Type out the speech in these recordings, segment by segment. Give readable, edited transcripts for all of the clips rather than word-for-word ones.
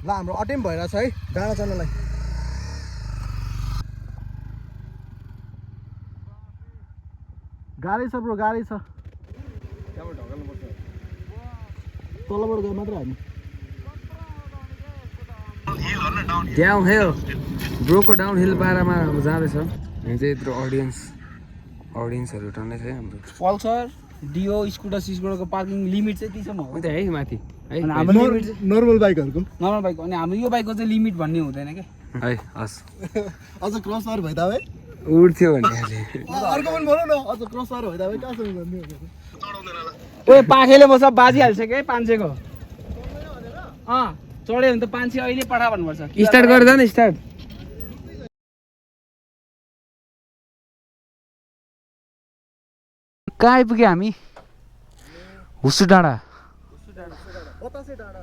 ल हाम्रो अटेम्प भइरहेछ है डाँडा चढ्नलाई। गाडी छ ब्रो, गाडी छ। त्यहाँबाट ढकाल्नुपर्छ। तलबाट गए मात्र हामी। डाउन हिल ब्रोको डाउन हिल पारामा जाँदैछ। यहाँ चाहिँ यत्रो अडियन्सहरू टन्नै छ हाम्रो। पल्सर डिओ स्कुटरको पार्किङ लिमिट चाहिँ तीसम्म हो है माथि है। अनि हाम्रो लिमिट नर्मल बाइकहरूको नर्मल बाइक अनि हाम्रो यो बाइकको चाहिँ लिमिट भन्ने हुँदैन के है। हस् अझ क्रस पार भइदा है उड्थ्यो भने अर्को पनि भनौँ न, अझ क्रस पार भइदा है कहाँसम्म भन्ने ओए पाखेले म सब बाजिहाल्छ के 500 को चढ्यो भने त 500 अहिले पठा भन्नुपर्छ। स्टार्ट गर्दा न स्टार्ट। कहाँ आइपुग्यो हामी? हुसु डाँडा,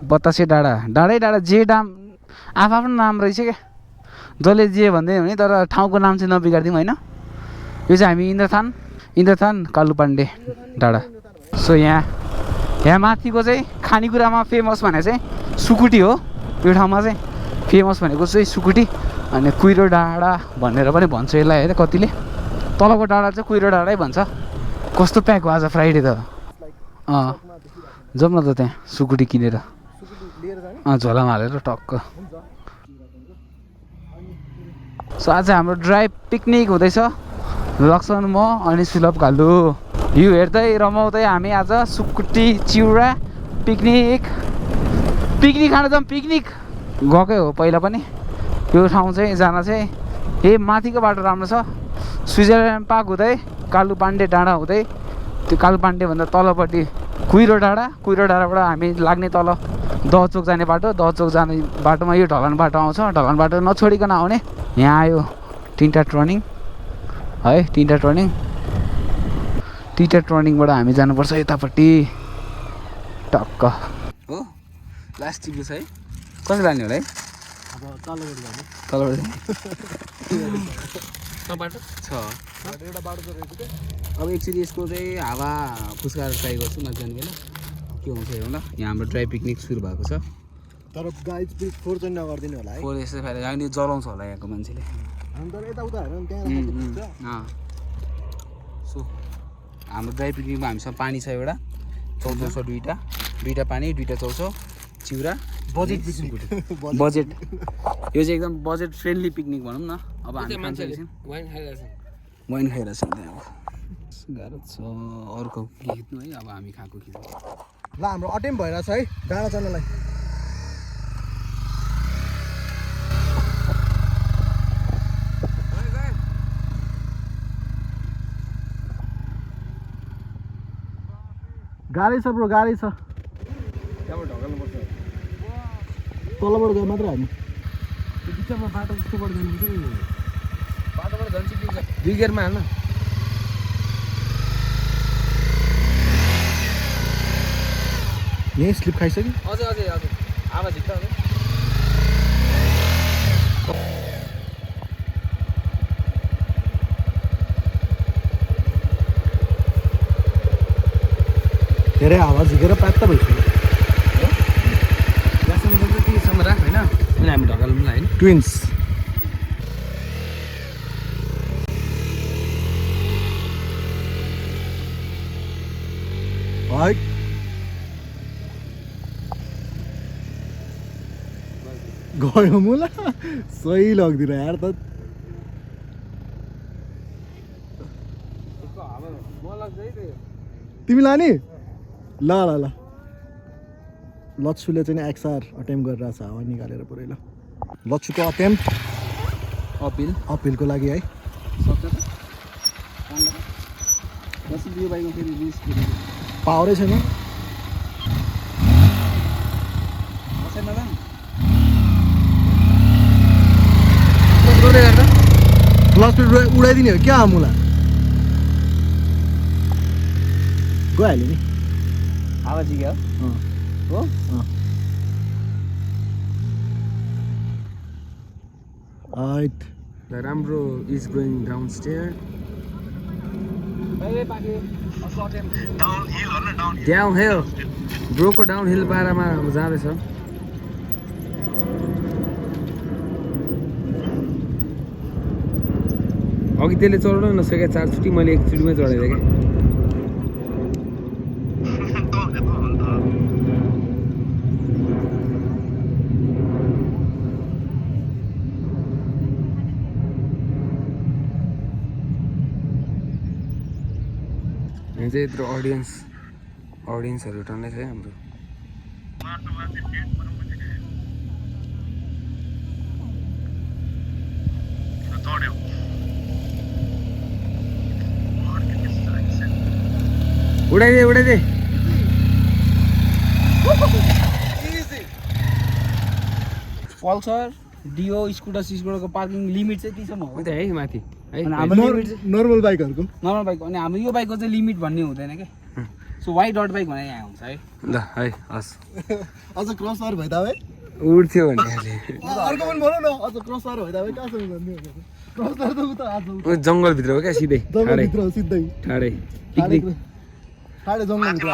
बतासे डाँडा। डाँडै जे डाम आफ्नो नाम रहेछ क्या, जसले जे भन्दै भने तर ठाउँको नाम चाहिँ नबिगारिदिउँ होइन। यो चाहिँ हामी इन्द्रथान कालुपाण्डे डाँडा। सो यहाँ माथिको चाहिँ खानेकुरामा फेमस भने चाहिँ सुकुटी हो। यो ठाउँमा चाहिँ फेमस भनेको चाहिँ सुकुटी अनि कुहिरो डाँडा भनेर पनि भन्छ यसलाई है। कतिले तलको डाँडा चाहिँ कुहिरो डाँडै भन्छ। कस्तो प्याक हो आज फ्राइडे त। जाउँ न त त्यहाँ सुकुटी किनेर झोलामा हालेर टक्क। सो आज हाम्रो ड्राइभ पिकनिक हुँदैछ। लक्ष्मण म अनि सुलभ कालु यो हेर्दै रमाउँदै हामी आज सुकुटी चिउरा पिकनिक खान जाउँ। पिकनिक गएकै हो पहिला पनि। यो ठाउँ चाहिँ जान चाहिँ माथिको बाटो राम्रो छ। स्विजरल्यान्ड पार्क हुँदै कालुपाण्डे डाँडा हुँदै त्यो कालुपाण्डेभन्दा तलपट्टि कुहिरो डाँडाबाट हामी लाग्ने तल दहचोक जाने बाटो। दहचोक जाने बाटोमा यो ढलान बाटो आउँछ। ढलान बाटो नछोडिकन आउने। यहाँ आयो तिनवटा टर्निङ है। तिनवटा टर्निङबाट हामी जानुपर्छ यतापट्टि टक्क हो। लास्ट टिप्लो छ है। कसरी लाने होला है? अब तलबाट जाने। तलबाट बाटो छ एउटा बाटो त रहेछ क्या। अब एकचोटि यसको चाहिँ हावा फुस्काएर ट्राई गर्छु म जाने बेला के हुन्छ हेरौँ ल। यहाँ हाम्रो ड्राई पिकनिक सुरु भएको छ। तर गाइड स्पिड 4 चाहिँ नगरिदिनु होला है। 4 यसै फाइदा गाडी जलाउँछ होला यहाँको मान्छेले। हामी तर यताउता हेरौँ त्यहाँ सो हाम्रो ड्राई पिकनिकमा हामीसँग पानी छ एउटा चौचौ छ। दुईवटा पानी 2टा चौचौ चिउरा बजेट पिकनिक। बजेट यो चाहिँ एकदम बजेट फ्रेन्डली पिकनिक भनौँ न। अब हामी वाइन खाइरहेको छौँ त्यहाँ। अब गाह्रो छ अर्को खिच्नु है। अब हामी खाएको खिच्नु। ल हाम्रो अटेम्प भइरहेछ है डाँडा चढ्नलाई। गाडी छ ब्रो, गाडी छ। त्यहाँबाट ढकाल्नुपर्छ। तलबाट गए मात्र हामी। बिचमा बाटो जस्तोबाट जानुपर्छ नि। बाटोबाट झन् सिक्किन्छ 2 गियरमा हाल्न। यहीँ स्लिप खाइसक्यो। अझै आवाज हिँड्छ अझै। धेरै हावा झिकेर प्यात्त भइसक्यो। ग्यासम्म चाहिँ त्यतिसम्म राख होइन। अनि हामी ढकालौँ ल होइन। ट्विन्स है। गयो मुला सही लाग्दिन यार त। तिमी लाने? ल लच्छुले चाहिँ XR अटेम्प गरिरहेछ हावा निकालेर पुरै। ल लच्छुको अटेम्प अपिलको लागि है। पावरै छैन। क्लच प्लेट उडाइदिने हो क्या मुला? गइहाल्यो नि। हावा झिक्यो हो। Right. The Rambo is going downstairs. Downhill. Broco downhill पारामा जाँदैछ। अघि त्यसले चढाउन नसके 4 चोटि मैले एकचोटिमै चढाइदिएँ क्या यहाँ चाहिँ यत्रो अडियन्सहरू टन्नै छ है हाम्रो उडाइदे पल्सर डिओ स्कुटरको पार्किङ लिमिट चाहिँ त्यसम्म हो त है माथि है नर्मल बाइकहरूको नर्मल बाइक अनि हाम्रो यो बाइकको चाहिँ लिमिट भन्ने हुँदैन क्या सो वाइ डट बाइक भनेर यहाँ हुन्छ है ल है हस् अझ क्रसर भइदा है उड्थ्यो भने अर्को पनि भनौँ न अझ क्रसर भइदा है कहाँसम्म भन्ने क्रसर त उता आज जङ्गलभित्र हो क्या सिधै जङ्गलभित्र हो सिधै ठाडै पिकनिक ठाडै जङ्गलभित्र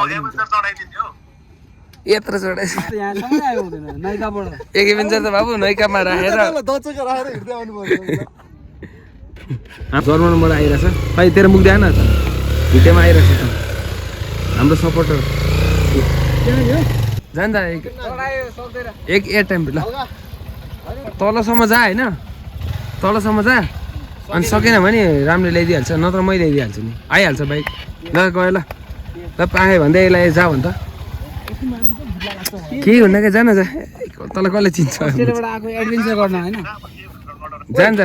यत्रो चढाइ यहाँसम्म आयो हुँदैन नाइकाबाट एक एभेन्जर त बाबु नैकामा राखेर दचेका राखेर हिँड्दै आउनु पर्छ जर्मनबाट आइरहेछ खै तेरो मुख्दैन त भिडियोमा आइरहेछ त हाम्रो सपोर्टर जान्छ एक एयर टाइम ल तलसम्म जा होइन तलसम्म जा अनि सकेन भने राम्रो ल्याइदिइहाल्छ नत्र मै ल्याइदिइहाल्छु नि आइहाल्छ बाइक ल गयो ल पाएँ भन्दै यसलाई जा भन् त केही हुन्न क्या जान जा तँलाई कसले चिन्छ आएको एडभेन्चर गर्न होइन जान्छ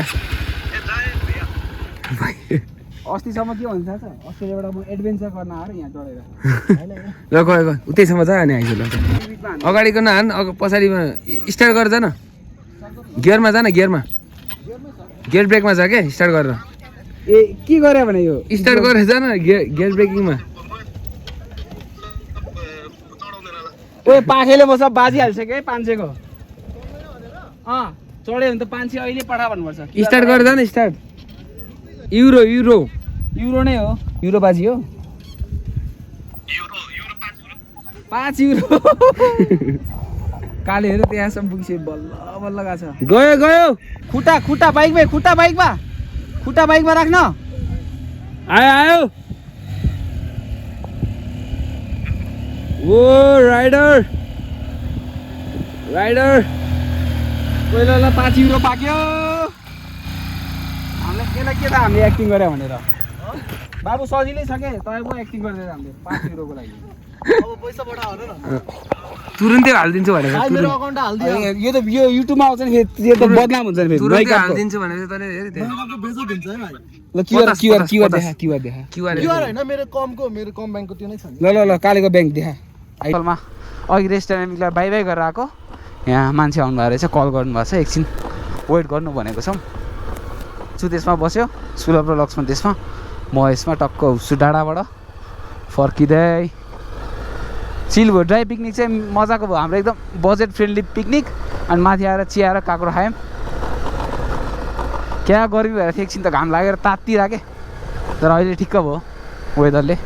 अस्तिसम्म के भन्छ थाहा छ अस्ट्रेलियाबाट म एडभेन्चर गर्न आएर यहाँ चढेर ल गयो उतैसम्म जा अनि आइज ल अगाडिको नहान पछाडिमा स्टार्ट गरेर जा न गियरमा जा न गियर ब्रेकमा जा क्या स्टार्ट गरेर ए के गरे भने यो स्टार्ट गरेर जा न गियर ब्रेकिङमा ओ पाखेले म सब बाजिहाल्छ क्या 500 को चढ्यो भने त 500 अहिले पठा भन्नुपर्छ स्टार्ट गरेर जा न स्टार्ट युरो नै हो युरो बाजी हो 5 युरो कालेहरू त्यहाँसम्म पुगिसक्यो बल्ल गएको छ गयो खुट्टा बाइकमा राख्न आयो ओ राइडर पहिला ल 5 युरो पाक्यो हामीलाई केलाई के त हामीले एक्टिङ गरे भनेर बाबु सजिलै छ के तपाईँ एक्टिङ गर्दै हामीले 5 युरोको लागि अब पैसा बढा हाल्नु न तुरुन्तै हालिदिन्छु भनेर मेरो अकाउन्ट हाल्दियो यो त यो युट्युबमा आउँछ नि यो त बदनाम हुन्छ नि फेरि तुरुन्तै हालिदिन्छु भनेर तैँले हेरि त्यहाँ मैले बेचो दिन्छ है भाइ ल क्युआर देखा क्युआर हैन मेरो कम ब्याङ्कको त्यो नै छ नि ल कालेको ब्याङ्क देखा आइकलमा अघि रेस्टुरेन्टलाई बाई गरेर आएको यहाँ मान्छे आउनु भएको रहेछ कल गर्नुभएको छ एकछिन वेट गर्नु भनेको छौँ त्यसमा बस्यो सुलभ र लक्ष्मण त्यसमा म यसमा टक्क हुस्छु डाँडाबाट फर्किँदै चिल भयो ड्राई पिकनिक चाहिँ मजाको भयो हाम्रो एकदम बजेट फ्रेन्डली पिकनिक अनि माथि आएर चिया र काँक्रो खायौँ क्या गर्मी भएर थियो एकछिन त घाम लागेर तात्तिरहेको तर अहिले ठिक्क भयो वेदरले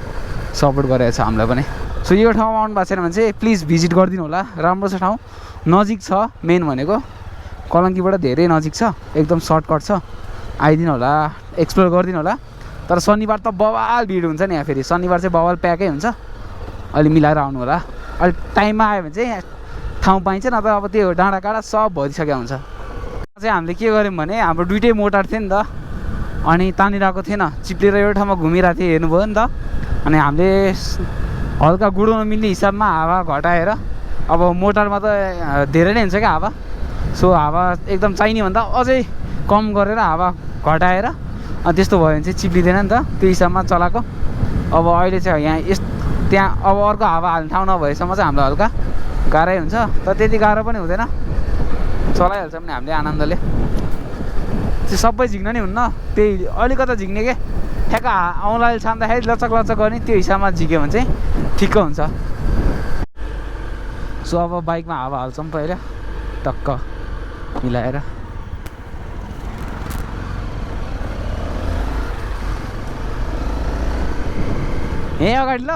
सपोर्ट गरेको छ हामीलाई पनि सो यो ठाउँमा आउनु भएको छैन भने चाहिँ प्लिज भिजिट गरिदिनु होला राम्रो छ ठाउँ नजिक छ मेन भनेको कलङ्कीबाट धेरै नजिक छ एकदम सर्टकट छ आइदिनु होला एक्सप्लोर गरिदिनु होला तर शनिबार त बवाल भिड हुन्छ नि यहाँ फेरि शनिबार चाहिँ बवाल प्याकै हुन्छ अलि मिलाएर आउनु होला अलि टाइममा आयो भने चाहिँ ठाउँ पाइन्छ नत्र अब त्यो डाँडा काँडा सब भरिसकेको हुन्छ चाहिँ हामीले के गर्यौँ भने हाम्रो दुइटै मोटर थियो नि त अनि तानिरहेको थिएन चिप्लेर एउटा ठाउँमा घुमिरहेको थियो हेर्नुभयो नि त अनि हामीले हल्का गुडाउन मिल्ने हिसाबमा हावा घटाएर अब मोटरमा त धेरै नै हुन्छ क्या हावा सो हावा एकदम चाहिने भन्दा अझै कम गरेर हावा घटाएर अनि त्यस्तो भयो भने चाहिँ चिप्लिँदैन नि त त्यो हिसाबमा चलाएको अब अहिले चाहिँ यहाँ त्यहाँ अब अर्को हावा हाल्ने ठाउँ नभएसम्म चाहिँ हामीलाई हल्का गाह्रै हुन्छ तर त्यति गाह्रो पनि हुँदैन चलाइहाल्छ पनि हामीले आनन्दले त्यो सबै झिक्न नि हुन्न त्यही अलिकता झिक्ने के ठ्याक्क औँलाले छाम्दाखेरि लचक गर्ने त्यो हिसाबमा झिक्यो भने चाहिँ ठिक्क हुन्छ सो अब बाइकमा हावा हाल्छौँ पहिला टक्क मिलाएर यहीँ अगाडि ल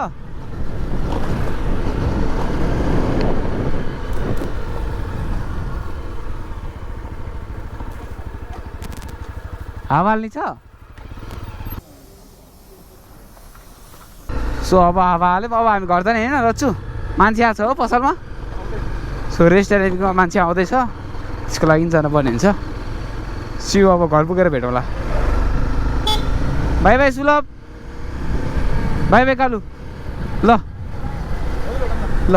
हावा हाल्ने छ सो अब हावाले अब हामी घर जाने होइन रच्छु मान्छे आएको छ हो पसलमा सो रेस्टुरेन्टमा मान्छे आउँदैछ त्यसको लागि जानुपर्ने हुन्छ सिउ अब घर पुगेर भेटौँला बाई बाई सुलभ बाई बाई कालु ल ल